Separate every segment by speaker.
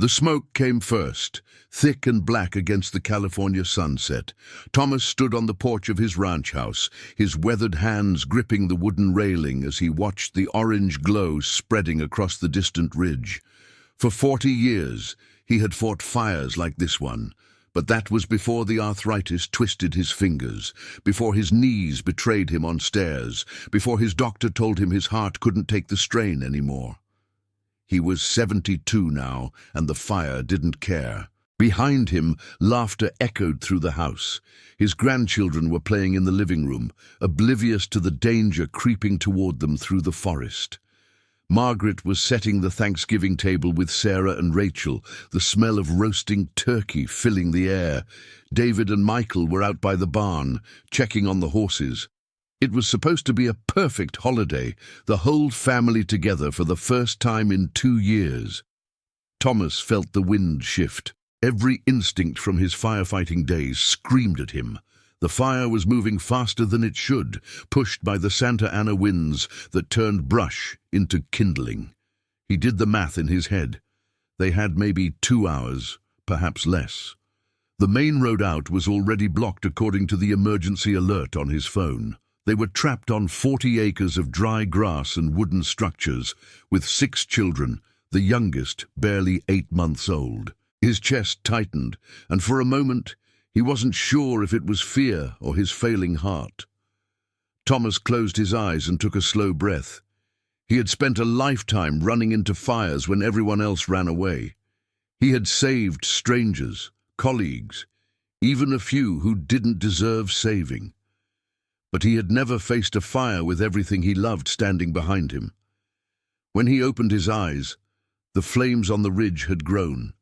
Speaker 1: The smoke came first, thick and black against the California sunset. Thomas stood on the porch of his ranch house, his weathered hands gripping the wooden railing as he watched the orange glow spreading across the distant ridge. For 40 years, he had fought fires like this one, but that was before the arthritis twisted his fingers, before his knees betrayed him on stairs, before his doctor told him his heart couldn't take the strain anymore. He was 72 now, and the fire didn't care. Behind him, laughter echoed through the house. His grandchildren were playing in the living room, oblivious to the danger creeping toward them through the forest. Margaret was setting the Thanksgiving table with Sarah and Rachel, the smell of roasting turkey filling the air. David and Michael were out by the barn, checking on the horses. It was supposed to be a perfect holiday, the whole family together for the first time in 2 years. Thomas felt the wind shift. Every instinct from his firefighting days screamed at him. The fire was moving faster than it should, pushed by the Santa Ana winds that turned brush into kindling. He did the math in his head. They had maybe 2 hours, perhaps less. The main road out was already blocked according to the emergency alert on his phone. They were trapped on 40 acres of dry grass and wooden structures, with 6 children, the youngest barely 8 months old. His chest tightened, and for a moment he wasn't sure if it was fear or his failing heart. Thomas closed his eyes and took a slow breath. He had spent a lifetime running into fires when everyone else ran away. He had saved strangers, colleagues, even a few who didn't deserve saving. But he had never faced a fire with everything he loved standing behind him. When he opened his eyes, the flames on the ridge had grown.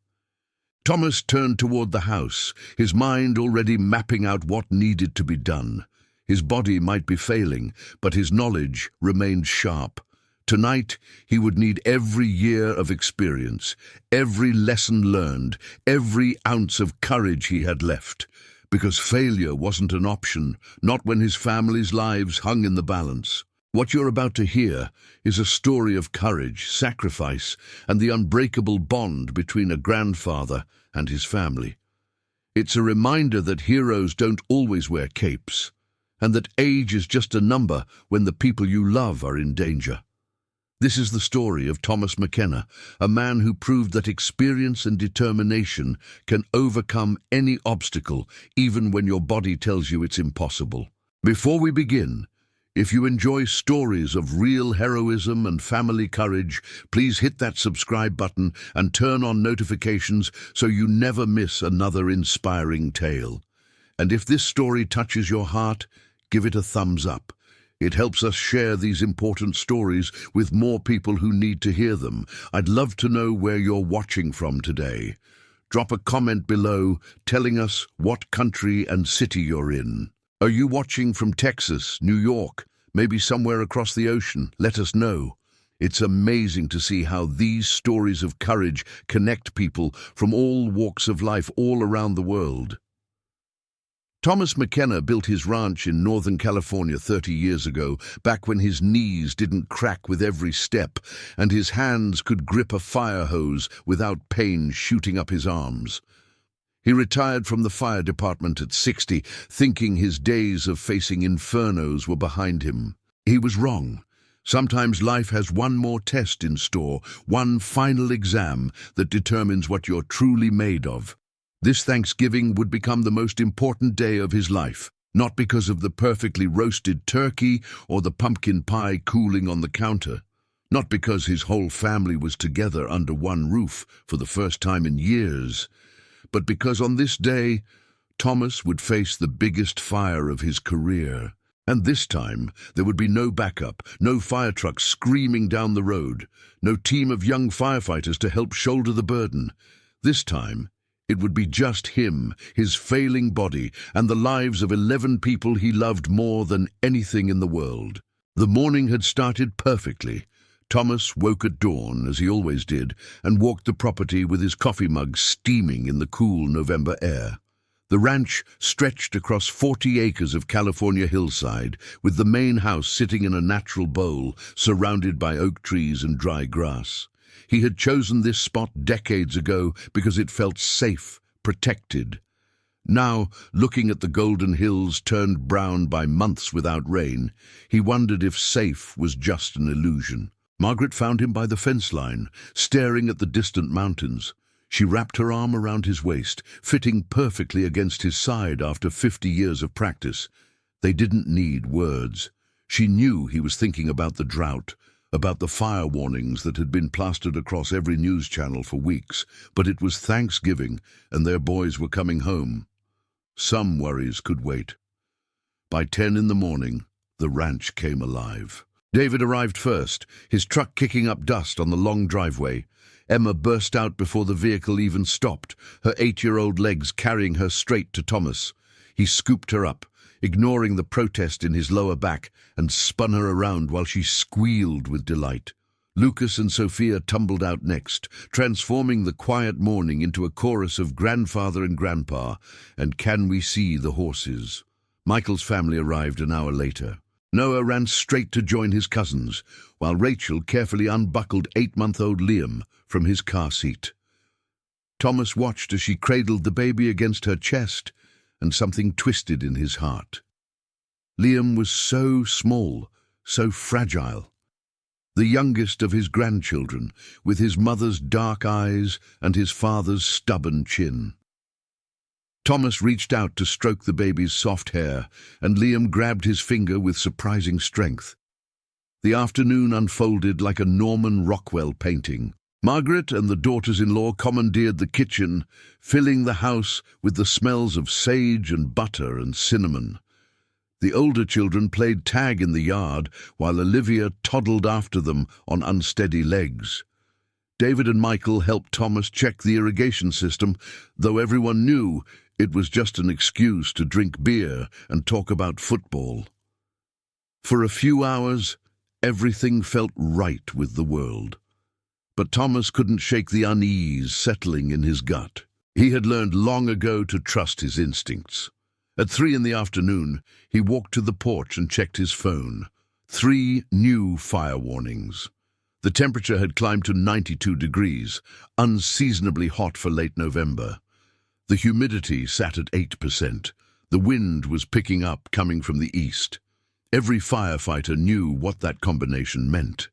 Speaker 1: Thomas turned toward the house, his mind already mapping out what needed to be done. His body might be failing, but his knowledge remained sharp. Tonight, he would need every year of experience, every lesson learned, every ounce of courage he had left. Because failure wasn't an option, not when his family's lives hung in the balance. What you're about to hear is a story of courage, sacrifice, and the unbreakable bond between a grandfather and his family. It's a reminder that heroes don't always wear capes, and that age is just a number when the people you love are in danger. This is the story of Thomas McKenna, a man who proved that experience and determination can overcome any obstacle, even when your body tells you it's impossible. Before we begin, if you enjoy stories of real heroism and family courage, please hit that subscribe button and turn on notifications so you never miss another inspiring tale. And if this story touches your heart, give it a thumbs up. It helps us share these important stories with more people who need to hear them. I'd love to know where you're watching from today. Drop a comment below telling us what country and city you're in. Are you watching from Texas, New York, maybe somewhere across the ocean? Let us know. It's amazing to see how these stories of courage connect people from all walks of life all around the world. Thomas McKenna built his ranch in Northern California 30 years ago, back when his knees didn't crack with every step and his hands could grip a fire hose without pain shooting up his arms. He retired from the fire department at 60, thinking his days of facing infernos were behind him. He was wrong. Sometimes life has one more test in store, one final exam that determines what you're truly made of. This Thanksgiving would become the most important day of his life, not because of the perfectly roasted turkey or the pumpkin pie cooling on the counter, not because his whole family was together under one roof for the first time in years, but because on this day, Thomas would face the biggest fire of his career. And this time, there would be no backup, no fire trucks screaming down the road, no team of young firefighters to help shoulder the burden. This time, it would be just him, his failing body, and the lives of 11 people he loved more than anything in the world. The morning had started perfectly. Thomas woke at dawn, as he always did, and walked the property with his coffee mug steaming in the cool November air. The ranch stretched across 40 acres of California hillside, with the main house sitting in a natural bowl, surrounded by oak trees and dry grass. He had chosen this spot decades ago because it felt safe, protected. Now, looking at the golden hills turned brown by months without rain, he wondered if safe was just an illusion. Margaret found him by the fence line, staring at the distant mountains. She wrapped her arm around his waist, fitting perfectly against his side after 50 years of practice. They didn't need words. She knew he was thinking about the drought, about the fire warnings that had been plastered across every news channel for weeks. But it was Thanksgiving, and their boys were coming home. Some worries could wait. By 10 in the morning, the ranch came alive. David arrived first, his truck kicking up dust on the long driveway. Emma burst out before the vehicle even stopped, her 8-year-old legs carrying her straight to Thomas. He scooped her up, ignoring the protest in his lower back, and spun her around while she squealed with delight. Lucas and Sophia tumbled out next, transforming the quiet morning into a chorus of Grandfather and Grandpa and Can We See the Horses. Michael's family arrived an hour later. Noah ran straight to join his cousins, while Rachel carefully unbuckled 8-month-old Liam from his car seat. Thomas watched as she cradled the baby against her chest, and something twisted in his heart. Liam was so small, so fragile. The youngest of his grandchildren, with his mother's dark eyes and his father's stubborn chin. Thomas reached out to stroke the baby's soft hair, and Liam grabbed his finger with surprising strength. The afternoon unfolded like a Norman Rockwell painting. Margaret and the daughters-in-law commandeered the kitchen, filling the house with the smells of sage and butter and cinnamon. The older children played tag in the yard, while Olivia toddled after them on unsteady legs. David and Michael helped Thomas check the irrigation system, though everyone knew it was just an excuse to drink beer and talk about football. For a few hours, everything felt right with the world. But Thomas couldn't shake the unease settling in his gut. He had learned long ago to trust his instincts. At 3 in the afternoon, he walked to the porch and checked his phone. 3 new fire warnings. The temperature had climbed to 92 degrees, unseasonably hot for late November. The humidity sat at 8%. The wind was picking up, coming from the east. Every firefighter knew what that combination meant.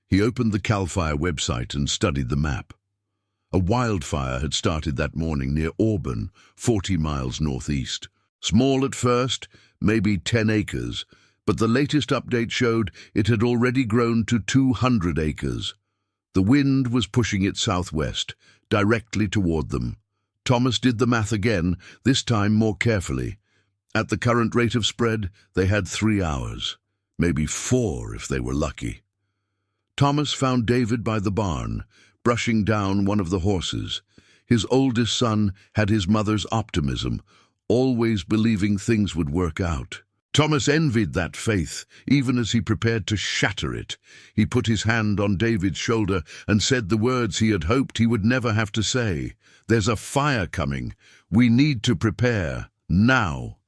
Speaker 1: He opened the CAL FIRE website and studied the map. A wildfire had started that morning near Auburn, 40 miles northeast. Small at first, maybe 10 acres, but the latest update showed it had already grown to 200 acres. The wind was pushing it southwest, directly toward them. Thomas did the math again, this time more carefully. At the current rate of spread, they had 3 hours, maybe 4 if they were lucky. Thomas found David by the barn, brushing down one of the horses. His oldest son had his mother's optimism, always believing things would work out. Thomas envied that faith, even as he prepared to shatter it. He put his hand on David's shoulder and said the words he had hoped he would never have to say. "There's a fire coming. We need to prepare, now."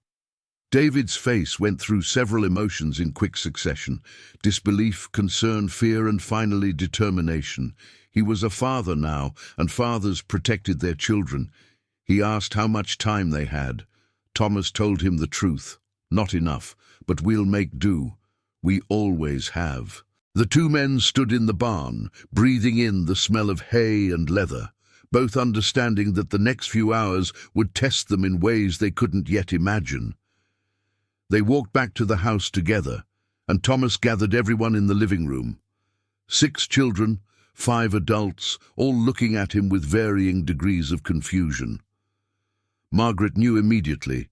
Speaker 1: David's face went through several emotions in quick succession: disbelief, concern, fear, and finally determination. He was a father now, and fathers protected their children. He asked how much time they had. Thomas told him the truth. "Not enough, but we'll make do. We always have." The 2 men stood in the barn, breathing in the smell of hay and leather, both understanding that the next few hours would test them in ways they couldn't yet imagine. They walked back to the house together, and Thomas gathered everyone in the living room. 6 children, 5 adults, all looking at him with varying degrees of confusion. Margaret knew immediately.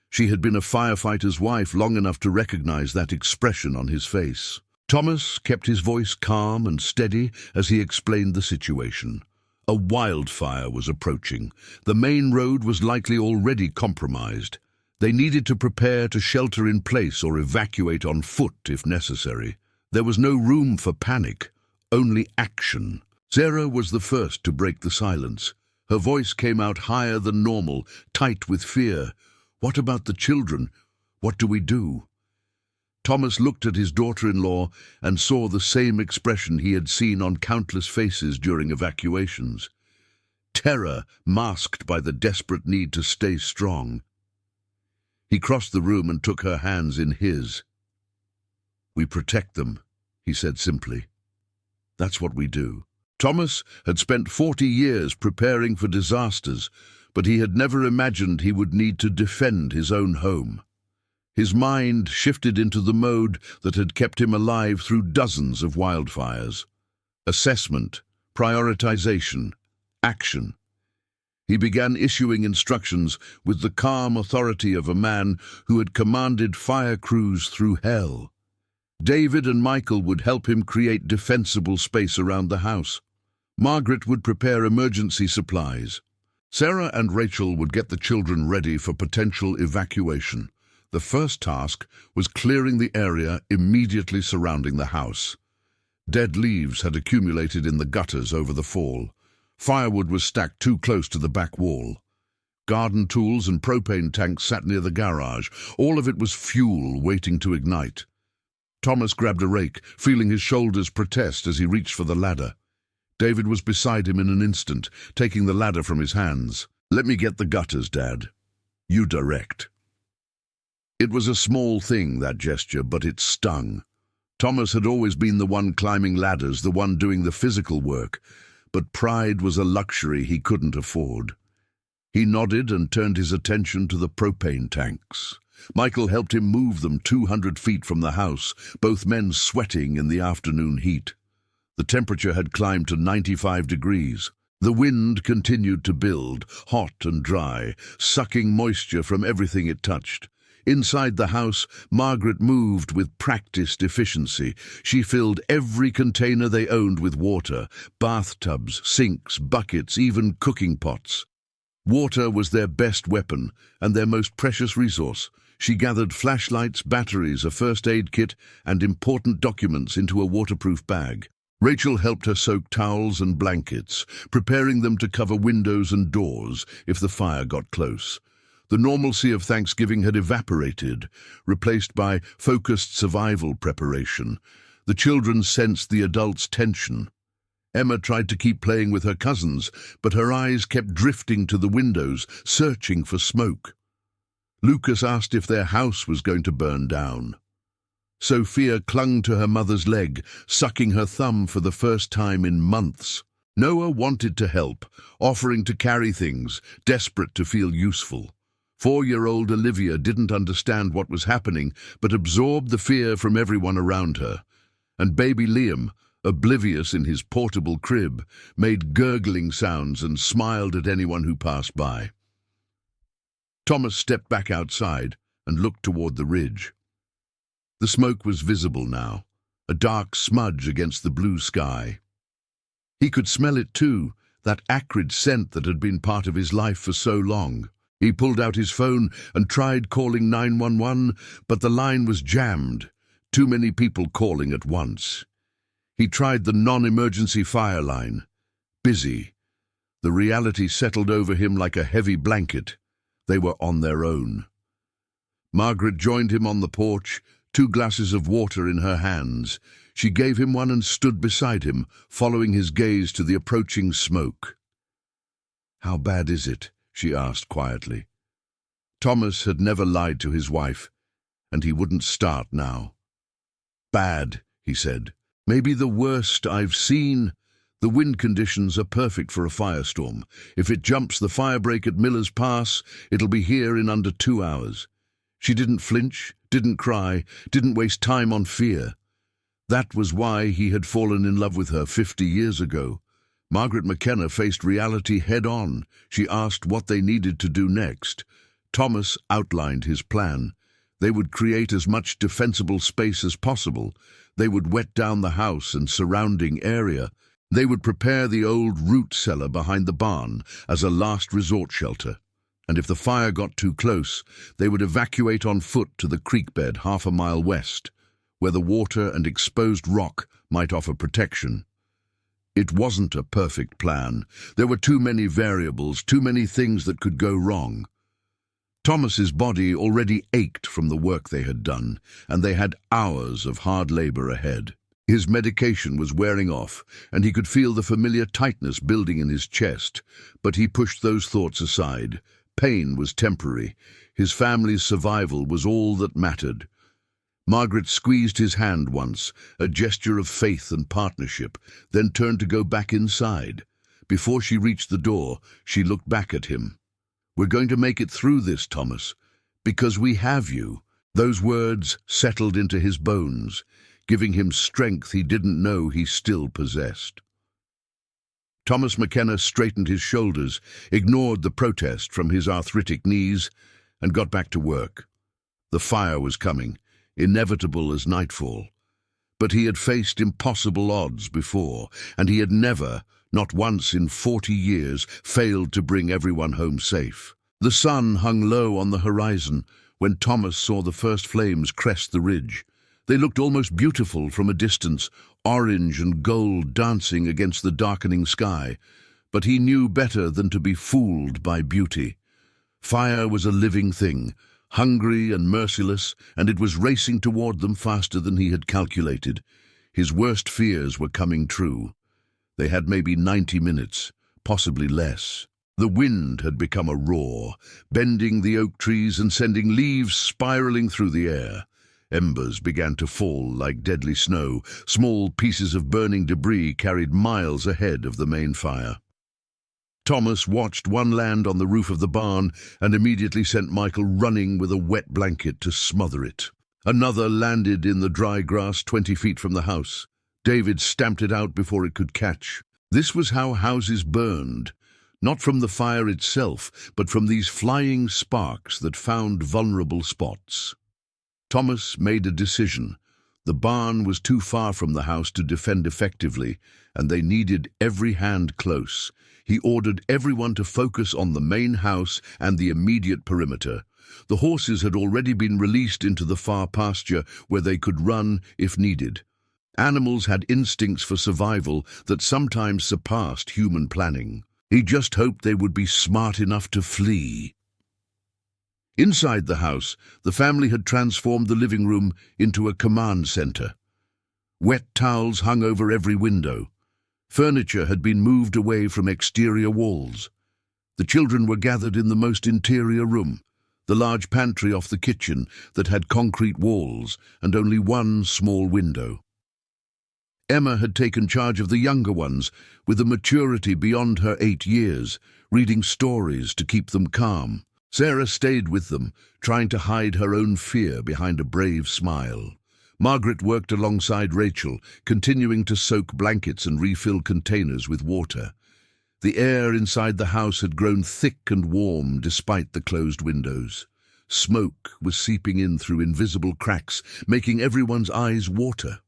Speaker 1: She had been a firefighter's wife long enough to recognize that expression on his face. Thomas kept his voice calm and steady as he explained the situation. A wildfire was approaching. The main road was likely already compromised. They needed to prepare to shelter in place or evacuate on foot if necessary. There was no room for panic, only action. Sarah was the first to break the silence. Her voice came out higher than normal, tight with fear. "What about the children? What do we do?" Thomas looked at his daughter-in-law and saw the same expression he had seen on countless faces during evacuations. Terror masked by the desperate need to stay strong. He crossed the room and took her hands in his. "We protect them," he said simply. "That's what we do." Thomas had spent 40 years preparing for disasters, but he had never imagined he would need to defend his own home. His mind shifted into the mode that had kept him alive through dozens of wildfires. Assessment, prioritization, action. He began issuing instructions with the calm authority of a man who had commanded fire crews through hell. David and Michael would help him create defensible space around the house. Margaret would prepare emergency supplies. Sarah and Rachel would get the children ready for potential evacuation. The first task was clearing the area immediately surrounding the house. Dead leaves had accumulated in the gutters over the fall. Firewood was stacked too close to the back wall. Garden tools and propane tanks sat near the garage. All of it was fuel waiting to ignite. Thomas grabbed a rake, feeling his shoulders protest as he reached for the ladder. David was beside him in an instant, taking the ladder from his hands. "Let me get the gutters, Dad. You direct." It was a small thing, that gesture, but it stung. Thomas had always been the one climbing ladders, the one doing the physical work, but pride was a luxury he couldn't afford. He nodded and turned his attention to the propane tanks. Michael helped him move them 200 feet from the house, both men sweating in the afternoon heat. The temperature had climbed to 95 degrees. The wind continued to build, hot and dry, sucking moisture from everything it touched. Inside the house, Margaret moved with practiced efficiency. She filled every container they owned with water, bathtubs, sinks, buckets, even cooking pots. Water was their best weapon and their most precious resource. She gathered flashlights, batteries, a first aid kit, and important documents into a waterproof bag. Rachel helped her soak towels and blankets, preparing them to cover windows and doors if the fire got close. The normalcy of Thanksgiving had evaporated, replaced by focused survival preparation. The children sensed the adults' tension. Emma tried to keep playing with her cousins, but her eyes kept drifting to the windows, searching for smoke. Lucas asked if their house was going to burn down. Sophia clung to her mother's leg, sucking her thumb for the first time in months. Noah wanted to help, offering to carry things, desperate to feel useful. 4-year-old Olivia didn't understand what was happening, but absorbed the fear from everyone around her. And baby Liam, oblivious in his portable crib, made gurgling sounds and smiled at anyone who passed by. Thomas stepped back outside and looked toward the ridge. The smoke was visible now, a dark smudge against the blue sky. He could smell it too, that acrid scent that had been part of his life for so long. He pulled out his phone and tried calling 911, but the line was jammed, too many people calling at once. He tried the non-emergency fire line. Busy. The reality settled over him like a heavy blanket. They were on their own. Margaret joined him on the porch, 2 glasses of water in her hands. She gave him one and stood beside him, following his gaze to the approaching smoke. "How bad is it?" she asked quietly. Thomas had never lied to his wife, and he wouldn't start now. "Bad," he said. "Maybe the worst I've seen. The wind conditions are perfect for a firestorm. If it jumps the firebreak at Miller's Pass, it'll be here in under 2 hours." She didn't flinch, didn't cry, didn't waste time on fear. That was why he had fallen in love with her 50 years ago. Margaret McKenna faced reality head-on. She asked what they needed to do next. Thomas outlined his plan. They would create as much defensible space as possible. They would wet down the house and surrounding area. They would prepare the old root cellar behind the barn as a last resort shelter. And if the fire got too close, they would evacuate on foot to the creek bed 1/2 mile west, where the water and exposed rock might offer protection. It wasn't a perfect plan. There were too many variables, too many things that could go wrong. Thomas's body already ached from the work they had done, and they had hours of hard labor ahead. His medication was wearing off, and he could feel the familiar tightness building in his chest, but he pushed those thoughts aside. Pain was temporary. His family's survival was all that mattered. Margaret squeezed his hand once, a gesture of faith and partnership, then turned to go back inside. Before she reached the door, she looked back at him. "We're going to make it through this, Thomas, because we have you." Those words settled into his bones, giving him strength he didn't know he still possessed. Thomas McKenna straightened his shoulders, ignored the protest from his arthritic knees, and got back to work. The fire was coming, inevitable as nightfall. But he had faced impossible odds before, and he had never, not once in 40 years, failed to bring everyone home safe. The sun hung low on the horizon when Thomas saw the first flames crest the ridge. They looked almost beautiful from a distance, orange and gold dancing against the darkening sky. But he knew better than to be fooled by beauty. Fire was a living thing, hungry and merciless, and it was racing toward them faster than he had calculated. His worst fears were coming true. They had maybe 90 minutes, possibly less. The wind had become a roar, bending the oak trees and sending leaves spiraling through the air. Embers began to fall like deadly snow. Small pieces of burning debris carried miles ahead of the main fire. Thomas watched one land on the roof of the barn and immediately sent Michael running with a wet blanket to smother it. Another landed in the dry grass 20 feet from the house. David stamped it out before it could catch. This was how houses burned, not from the fire itself, but from these flying sparks that found vulnerable spots. Thomas made a decision. The barn was too far from the house to defend effectively, and they needed every hand close. He ordered everyone to focus on the main house and the immediate perimeter. The horses had already been released into the far pasture where they could run if needed. Animals had instincts for survival that sometimes surpassed human planning. He just hoped they would be smart enough to flee. Inside the house, the family had transformed the living room into a command center. Wet towels hung over every window. Furniture had been moved away from exterior walls. The children were gathered in the most interior room, the large pantry off the kitchen that had concrete walls and only one small window. Emma had taken charge of the younger ones, with a maturity beyond her 8 years, reading stories to keep them calm. Sarah stayed with them, trying to hide her own fear behind a brave smile. Margaret worked alongside Rachel, continuing to soak blankets and refill containers with water. The air inside the house had grown thick and warm despite the closed windows. Smoke was seeping in through invisible cracks, making everyone's eyes water.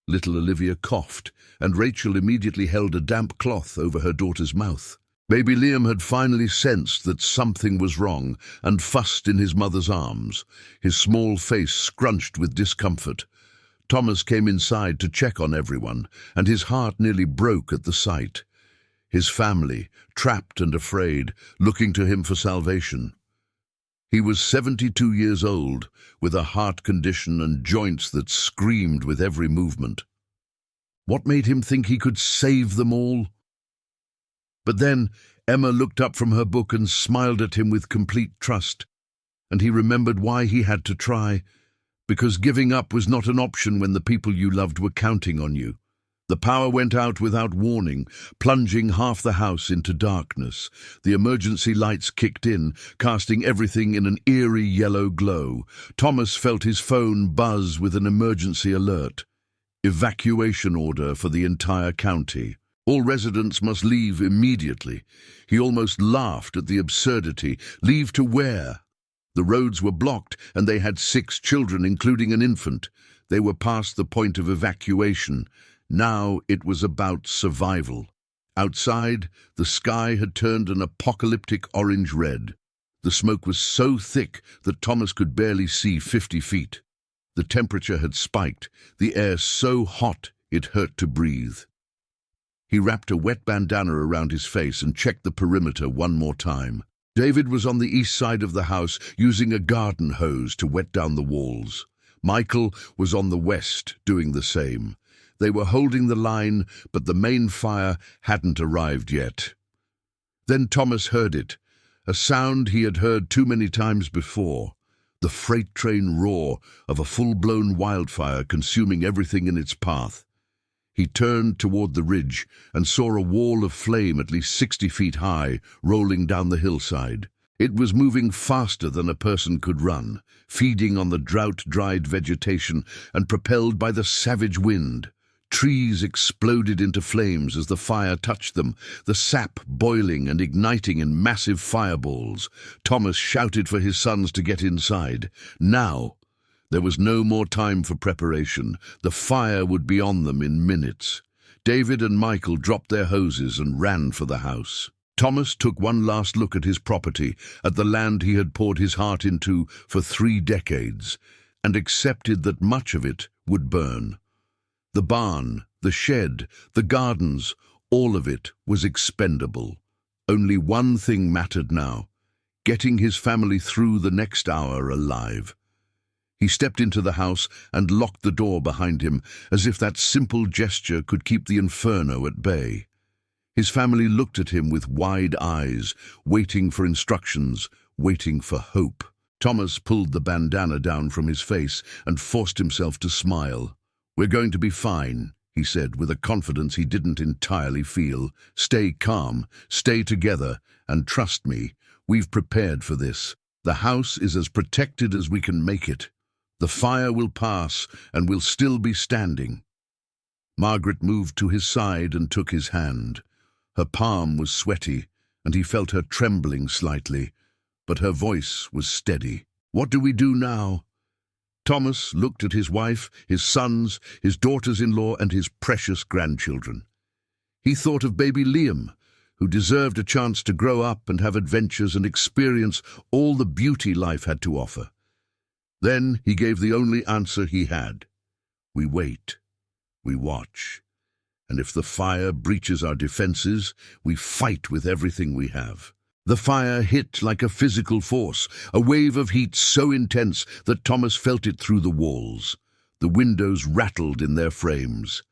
Speaker 1: Little Olivia coughed, and Rachel immediately held a damp cloth over her daughter's mouth. Baby Liam had finally sensed that something was wrong and fussed in his mother's arms, his small face scrunched with discomfort. Thomas came inside to check on everyone, and his heart nearly broke at the sight. His family, trapped and afraid, looking to him for salvation. He was 72 years old, with a heart condition and joints that screamed with every movement. What made him think he could save them all? But then Emma looked up from her book and smiled at him with complete trust, and he remembered why he had to try, because giving up was not an option when the people you loved were counting on you. The power went out without warning, plunging half the house into darkness. The emergency lights kicked in, casting everything in an eerie yellow glow. Thomas felt his phone buzz with an emergency alert. Evacuation order for the entire county. All residents must leave immediately. He almost laughed at the absurdity. Leave to where? The roads were blocked, and they had 6 children, including an infant. They were past the point of evacuation. Now it was about survival. Outside, the sky had turned an apocalyptic orange-red. The smoke was so thick that Thomas could barely see 50 feet. The temperature had spiked, the air so hot it hurt to breathe. He wrapped a wet bandana around his face and checked the perimeter one more time. David was on the east side of the house, using a garden hose to wet down the walls. Michael was on the west, doing the same. They were holding the line, but the main fire hadn't arrived yet. Then Thomas heard it, a sound he had heard too many times before, the freight train roar of a full-blown wildfire consuming everything in its path. He turned toward the ridge and saw a wall of flame at least 60 feet high rolling down the hillside. It was moving faster than a person could run, feeding on the drought-dried vegetation and propelled by the savage wind. Trees exploded into flames as the fire touched them, the sap boiling and igniting in massive fireballs. Thomas shouted for his sons to get inside. Now, there was no more time for preparation. The fire would be on them in minutes. David and Michael dropped their hoses and ran for the house. Thomas took one last look at his property, at the land he had poured his heart into for 3 decades, and accepted that much of it would burn. The barn, the shed, the gardens, all of it was expendable. Only one thing mattered now: getting his family through the next hour alive. He stepped into the house and locked the door behind him, as if that simple gesture could keep the inferno at bay. His family looked at him with wide eyes, waiting for instructions, waiting for hope. Thomas pulled the bandana down from his face and forced himself to smile. "We're going to be fine," he said with a confidence he didn't entirely feel. "Stay calm, stay together, and trust me, we've prepared for this. The house is as protected as we can make it. The fire will pass, and we'll still be standing." Margaret moved to his side and took his hand. Her palm was sweaty, and he felt her trembling slightly, but her voice was steady. "What do we do now?" Thomas looked at his wife, his sons, his daughters-in-law, and his precious grandchildren. He thought of baby Liam, who deserved a chance to grow up and have adventures and experience all the beauty life had to offer. Then he gave the only answer he had. "We wait. We watch. And if the fire breaches our defenses, we fight with everything we have." The fire hit like a physical force, a wave of heat so intense that Thomas felt it through the walls. The windows rattled in their frames.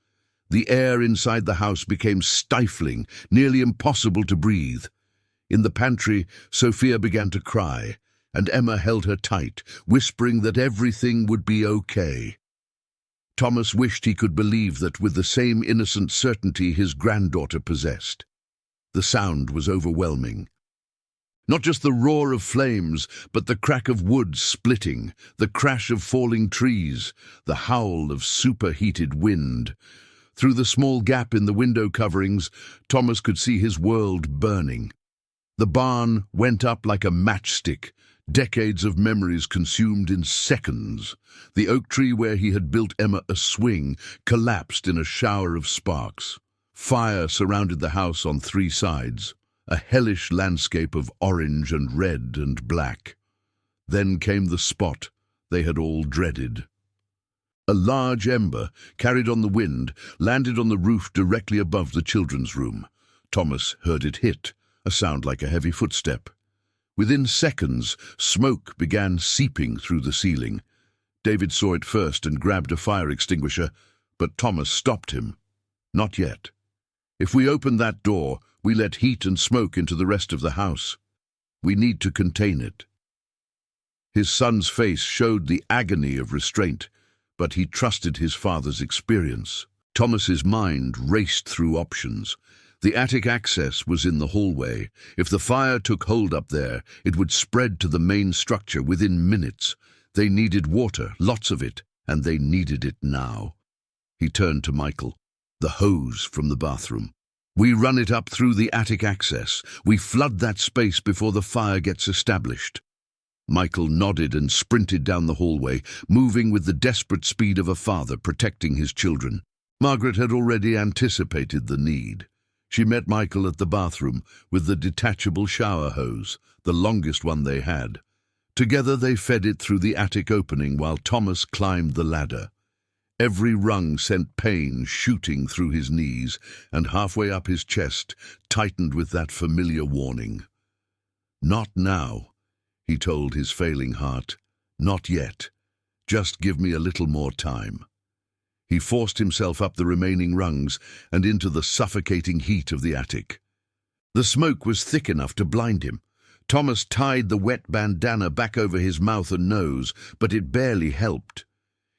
Speaker 1: The air inside the house became stifling, nearly impossible to breathe. In the pantry, Sophia began to cry, and Emma held her tight, whispering that everything would be okay. Thomas wished he could believe that with the same innocent certainty his granddaughter possessed. The sound was overwhelming. Not just the roar of flames, but the crack of wood splitting, the crash of falling trees, the howl of superheated wind. Through the small gap in the window coverings, Thomas could see his world burning. The barn went up like a matchstick, decades of memories consumed in seconds. The oak tree where he had built Emma a swing collapsed in a shower of sparks. Fire surrounded the house on 3 sides, a hellish landscape of orange and red and black. Then came the spot they had all dreaded. A large ember, carried on the wind, landed on the roof directly above the children's room. Thomas heard it hit, a sound like a heavy footstep. Within seconds, smoke began seeping through the ceiling. David saw it first and grabbed a fire extinguisher, but Thomas stopped him. "Not yet. If we open that door, we let heat and smoke into the rest of the house. We need to contain it." His son's face showed the agony of restraint, but he trusted his father's experience. Thomas's mind raced through options. The attic access was in the hallway. If the fire took hold up there, it would spread to the main structure within minutes. They needed water, lots of it, and they needed it now. He turned to Michael. "The hose from the bathroom. We run it up through the attic access. We flood that space before the fire gets established." Michael nodded and sprinted down the hallway, moving with the desperate speed of a father protecting his children. Margaret had already anticipated the need. She met Michael at the bathroom with the detachable shower hose, the longest one they had. Together they fed it through the attic opening while Thomas climbed the ladder. Every rung sent pain shooting through his knees, and halfway up his chest tightened with that familiar warning. "Not now," he told his failing heart. "Not yet. Just give me a little more time." He forced himself up the remaining rungs and into the suffocating heat of the attic. The smoke was thick enough to blind him. Thomas tied the wet bandana back over his mouth and nose, but it barely helped.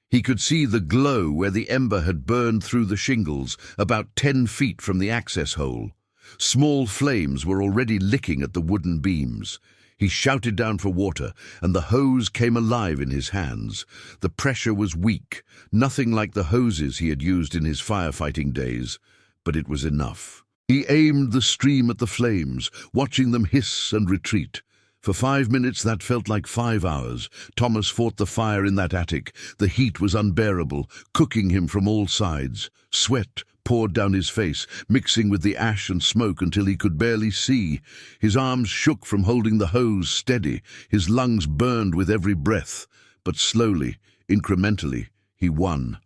Speaker 1: He could see the glow where the ember had burned through the shingles, about 10 feet from the access hole. Small flames were already licking at the wooden beams. He shouted down for water, and the hose came alive in his hands. The pressure was weak, nothing like the hoses he had used in his firefighting days, but it was enough. He aimed the stream at the flames, watching them hiss and retreat. For 5 minutes that felt like 5 hours. Thomas fought the fire in that attic. The heat was unbearable, cooking him from all sides. Sweat poured down his face, mixing with the ash and smoke until he could barely see. His arms shook from holding the hose steady. His lungs burned with every breath. But slowly, incrementally, he won.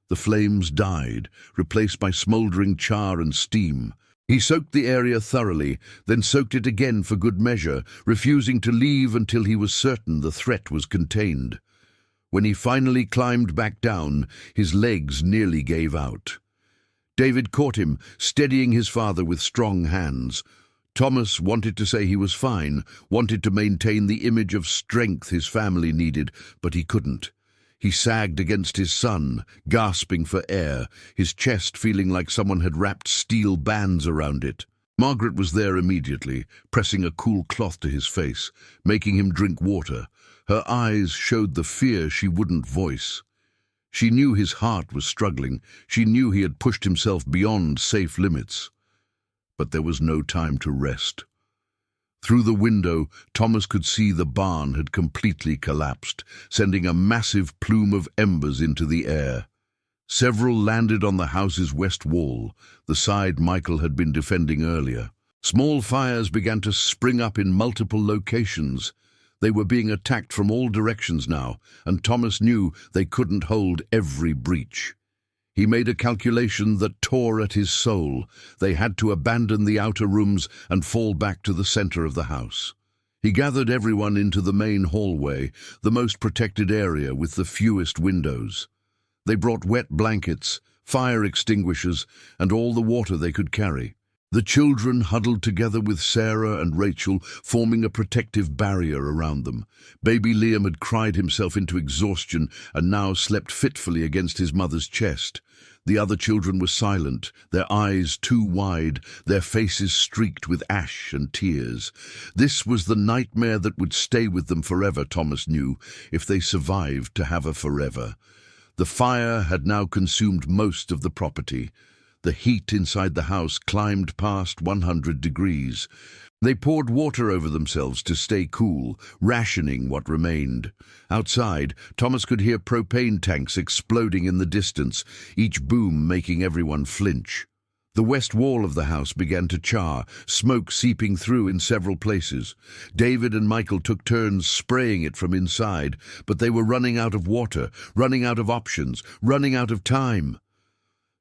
Speaker 1: The flames died, replaced by smoldering char and steam. He soaked the area thoroughly, then soaked it again for good measure, refusing to leave until he was certain the threat was contained. When he finally climbed back down, his legs nearly gave out. David caught him, steadying his father with strong hands. Thomas wanted to say he was fine, wanted to maintain the image of strength his family needed, but he couldn't. He sagged against his son, gasping for air, his chest feeling like someone had wrapped steel bands around it. Margaret was there immediately, pressing a cool cloth to his face, making him drink water. Her eyes showed the fear she wouldn't voice. She knew his heart was struggling. She knew he had pushed himself beyond safe limits. But there was no time to rest. Through the window, Thomas could see the barn had completely collapsed, sending a massive plume of embers into the air. Several landed on the house's west wall, the side Michael had been defending earlier. Small fires began to spring up in multiple locations. They were being attacked from all directions now, and Thomas knew they couldn't hold every breach. He made a calculation that tore at his soul. They had to abandon the outer rooms and fall back to the center of the house. He gathered everyone into the main hallway, the most protected area with the fewest windows. They brought wet blankets, fire extinguishers, and all the water they could carry. The children huddled together with Sarah and Rachel, forming a protective barrier around them. Baby Liam had cried himself into exhaustion and now slept fitfully against his mother's chest. The other children were silent, their eyes too wide, their faces streaked with ash and tears. This was the nightmare that would stay with them forever, Thomas knew, if they survived to have a forever. The fire had now consumed most of the property. The heat inside the house climbed past 100 degrees. They poured water over themselves to stay cool, rationing what remained. Outside, Thomas could hear propane tanks exploding in the distance, each boom making everyone flinch. The west wall of the house began to char, smoke seeping through in several places. David and Michael took turns spraying it from inside, but they were running out of water, running out of options, running out of time.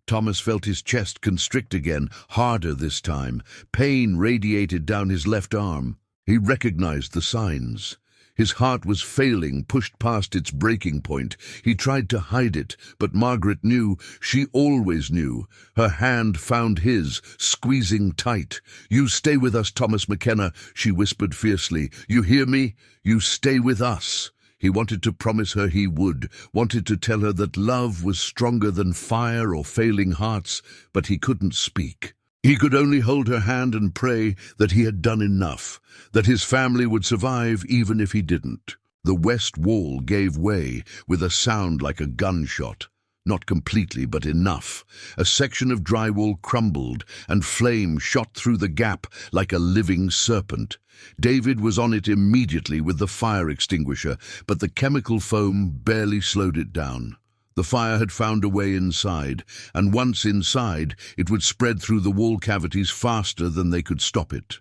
Speaker 1: Thomas felt his chest constrict again, harder this time. Pain radiated down his left arm. He recognized the signs. His heart was failing, pushed past its breaking point. He tried to hide it, but Margaret knew. She always knew. Her hand found his, squeezing tight. "You stay with us, Thomas McKenna," she whispered fiercely. "You hear me? You stay with us." He wanted to promise her he would, wanted to tell her that love was stronger than fire or failing hearts, but he couldn't speak. He could only hold her hand and pray that he had done enough, that his family would survive even if he didn't. The west wall gave way with a sound like a gunshot. Not completely, but enough. A section of drywall crumbled, and flame shot through the gap like a living serpent. David was on it immediately with the fire extinguisher, but the chemical foam barely slowed it down. The fire had found a way inside, and once inside, it would spread through the wall cavities faster than they could stop it.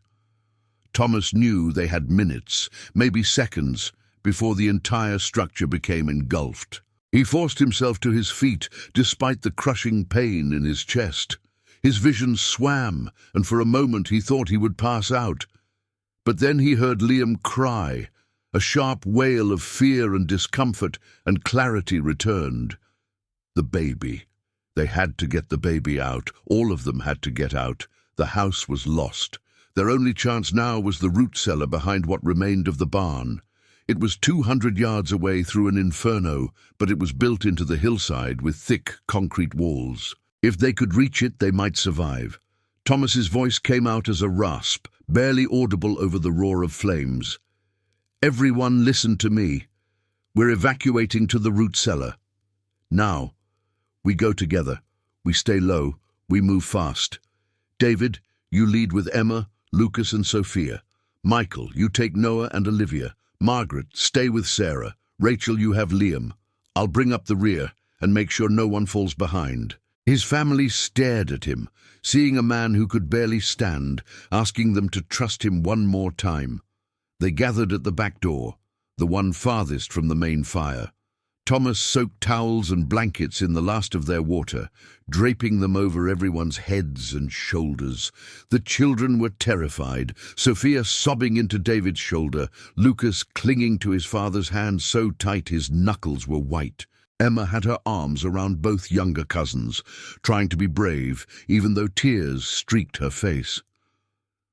Speaker 1: Thomas knew they had minutes, maybe seconds, before the entire structure became engulfed. He forced himself to his feet, despite the crushing pain in his chest. His vision swam, and for a moment he thought he would pass out. But then he heard Liam cry. A sharp wail of fear and discomfort, and clarity returned. The baby. They had to get the baby out. All of them had to get out. The house was lost. Their only chance now was the root cellar behind what remained of the barn. It was 200 yards away through an inferno, but it was built into the hillside with thick concrete walls. If they could reach it, they might survive. Thomas's voice came out as a rasp, barely audible over the roar of flames. "Everyone listen to me. We're evacuating to the root cellar. Now, we go together. We stay low. We move fast. David, you lead with Emma, Lucas and Sophia. Michael, you take Noah and Olivia. Margaret, stay with Sarah. Rachel, you have Liam. I'll bring up the rear and make sure no one falls behind." His family stared at him, seeing a man who could barely stand, asking them to trust him one more time. They gathered at the back door, the one farthest from the main fire. Thomas soaked towels and blankets in the last of their water, draping them over everyone's heads and shoulders. The children were terrified, Sophia sobbing into David's shoulder, Lucas clinging to his father's hand so tight his knuckles were white. Emma had her arms around both younger cousins, trying to be brave, even though tears streaked her face.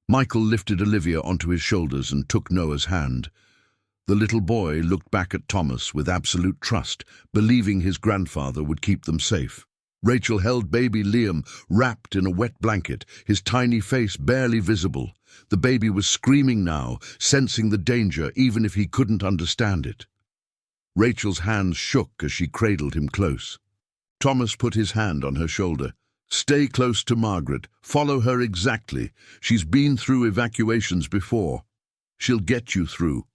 Speaker 1: Michael lifted Olivia onto his shoulders and took Noah's hand. The little boy looked back at Thomas with absolute trust, believing his grandfather would keep them safe. Rachel held baby Liam, wrapped in a wet blanket, his tiny face barely visible. The baby was screaming now, sensing the danger even if he couldn't understand it. Rachel's hands shook as she cradled him close. Thomas put his hand on her shoulder. "Stay close to Margaret. Follow her exactly. She's been through evacuations before. She'll get you through."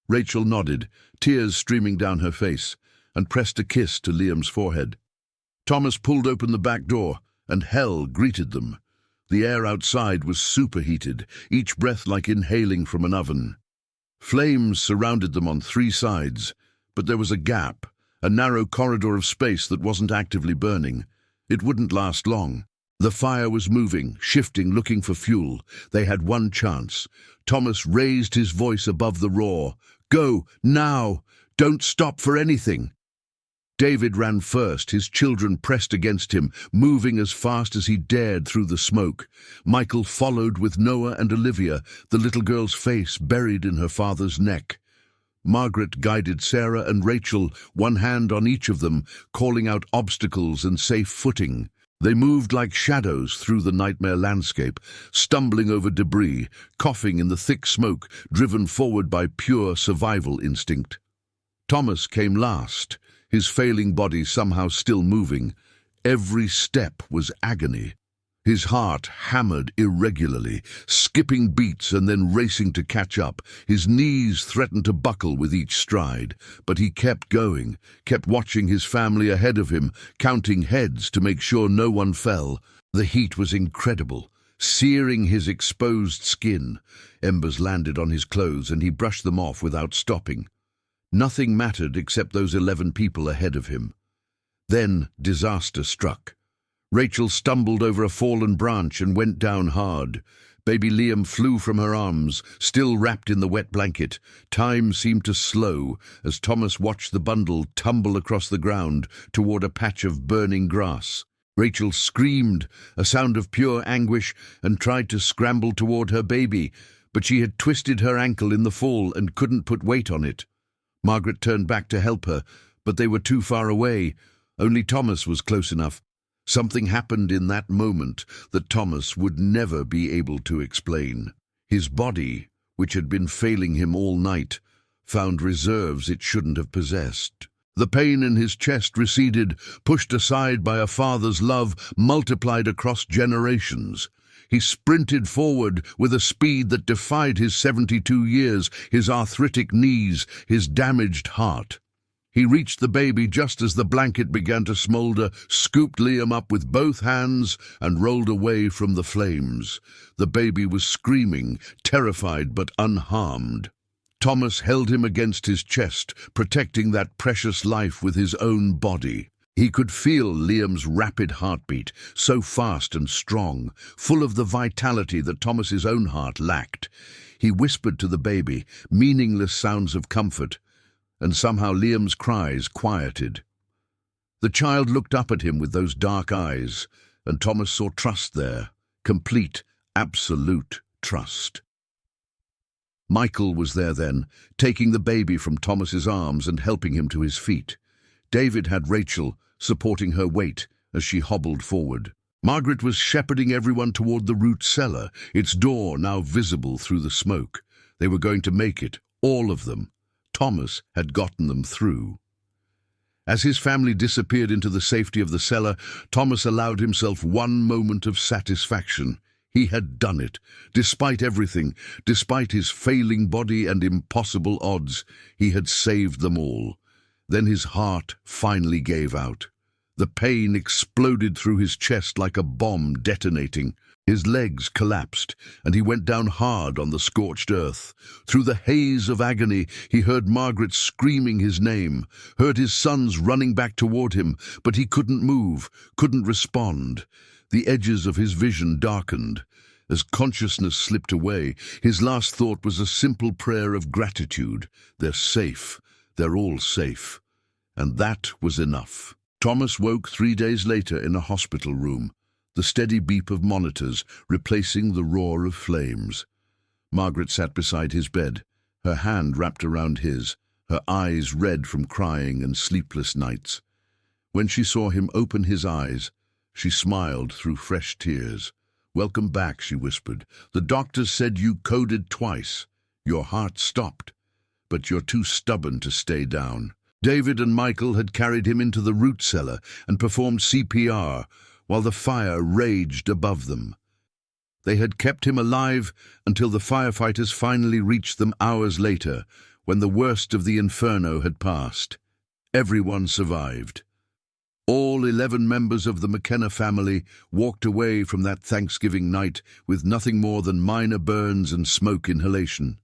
Speaker 1: Rachel nodded, tears streaming down her face, and pressed a kiss to Liam's forehead. Thomas pulled open the back door, and hell greeted them. The air outside was superheated, each breath like inhaling from an oven. Flames surrounded them on 3 sides, but there was a gap, a narrow corridor of space that wasn't actively burning. It wouldn't last long. The fire was moving, shifting, looking for fuel. They had one chance. Thomas raised his voice above the roar. "Go, now! Don't stop for anything!" David ran first, his children pressed against him, moving as fast as he dared through the smoke. Michael followed with Noah and Olivia, the little girl's face buried in her father's neck. Margaret guided Sarah and Rachel, one hand on each of them, calling out obstacles and safe footing. They moved like shadows through the nightmare landscape, stumbling over debris, coughing in the thick smoke, driven forward by pure survival instinct. Thomas came last, his failing body somehow still moving. Every step was agony. His heart hammered irregularly, skipping beats and then racing to catch up. His knees threatened to buckle with each stride, but he kept going, kept watching his family ahead of him, counting heads to make sure no one fell. The heat was incredible, searing his exposed skin. Embers landed on his clothes and he brushed them off without stopping. Nothing mattered except those 11 people ahead of him. Then disaster struck. Rachel stumbled over a fallen branch and went down hard. Baby Liam flew from her arms, still wrapped in the wet blanket. Time seemed to slow as Thomas watched the bundle tumble across the ground toward a patch of burning grass. Rachel screamed, a sound of pure anguish, and tried to scramble toward her baby, but she had twisted her ankle in the fall and couldn't put weight on it. Margaret turned back to help her, but they were too far away. Only Thomas was close enough. Something happened in that moment that Thomas would never be able to explain. His body, which had been failing him all night, found reserves it shouldn't have possessed. The pain in his chest receded, pushed aside by a father's love multiplied across generations. He sprinted forward with a speed that defied his 72 years, his arthritic knees, his damaged heart. He reached the baby just as the blanket began to smolder, scooped Liam up with both hands, and rolled away from the flames. The baby was screaming, terrified but unharmed. Thomas held him against his chest, protecting that precious life with his own body. He could feel Liam's rapid heartbeat, so fast and strong, full of the vitality that Thomas's own heart lacked. He whispered to the baby, meaningless sounds of comfort, and somehow Liam's cries quieted. The child looked up at him with those dark eyes, and Thomas saw trust there, complete, absolute trust. Michael was there then, taking the baby from Thomas's arms and helping him to his feet. David had Rachel, supporting her weight as she hobbled forward. Margaret was shepherding everyone toward the root cellar, its door now visible through the smoke. They were going to make it, all of them. Thomas had gotten them through. As his family disappeared into the safety of the cellar, Thomas allowed himself one moment of satisfaction. He had done it. Despite everything, despite his failing body and impossible odds, he had saved them all. Then his heart finally gave out. The pain exploded through his chest like a bomb detonating. His legs collapsed, and he went down hard on the scorched earth. Through the haze of agony, he heard Margaret screaming his name, heard his sons running back toward him, but he couldn't move, couldn't respond. The edges of his vision darkened. As consciousness slipped away, his last thought was a simple prayer of gratitude. They're safe. They're all safe. And that was enough. Thomas woke 3 days later in a hospital room, the steady beep of monitors replacing the roar of flames. Margaret sat beside his bed, her hand wrapped around his, her eyes red from crying and sleepless nights. When she saw him open his eyes, she smiled through fresh tears. "Welcome back," she whispered. "The doctors said you coded twice. Your heart stopped, but you're too stubborn to stay down." David and Michael had carried him into the root cellar and performed CPR while the fire raged above them. They had kept him alive until the firefighters finally reached them hours later, when the worst of the inferno had passed. Everyone survived. All 11 members of the McKenna family walked away from that Thanksgiving night with nothing more than minor burns and smoke inhalation.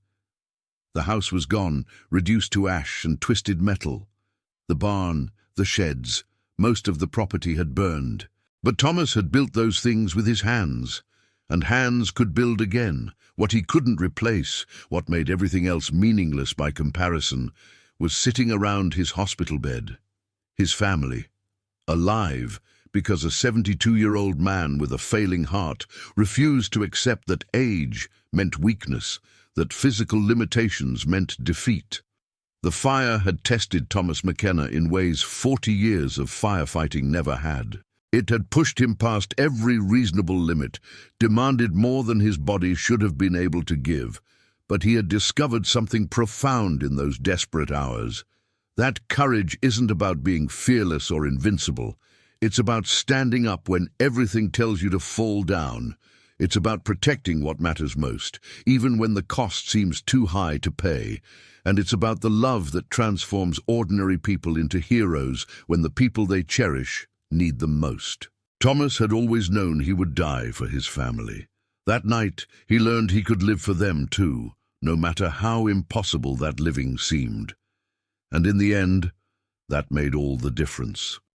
Speaker 1: The house was gone, reduced to ash and twisted metal. The barn, the sheds, most of the property had burned. But Thomas had built those things with his hands, and hands could build again. What he couldn't replace, what made everything else meaningless by comparison, was sitting around his hospital bed. His family, alive, because a 72-year-old man with a failing heart refused to accept that age meant weakness, that physical limitations meant defeat. The fire had tested Thomas McKenna in ways 40 years of firefighting never had. It had pushed him past every reasonable limit, demanded more than his body should have been able to give. But he had discovered something profound in those desperate hours. That courage isn't about being fearless or invincible. It's about standing up when everything tells you to fall down. It's about protecting what matters most, even when the cost seems too high to pay. And it's about the love that transforms ordinary people into heroes when the people they cherish need them most. Thomas had always known he would die for his family. That night, he learned he could live for them too, no matter how impossible that living seemed. And in the end, that made all the difference.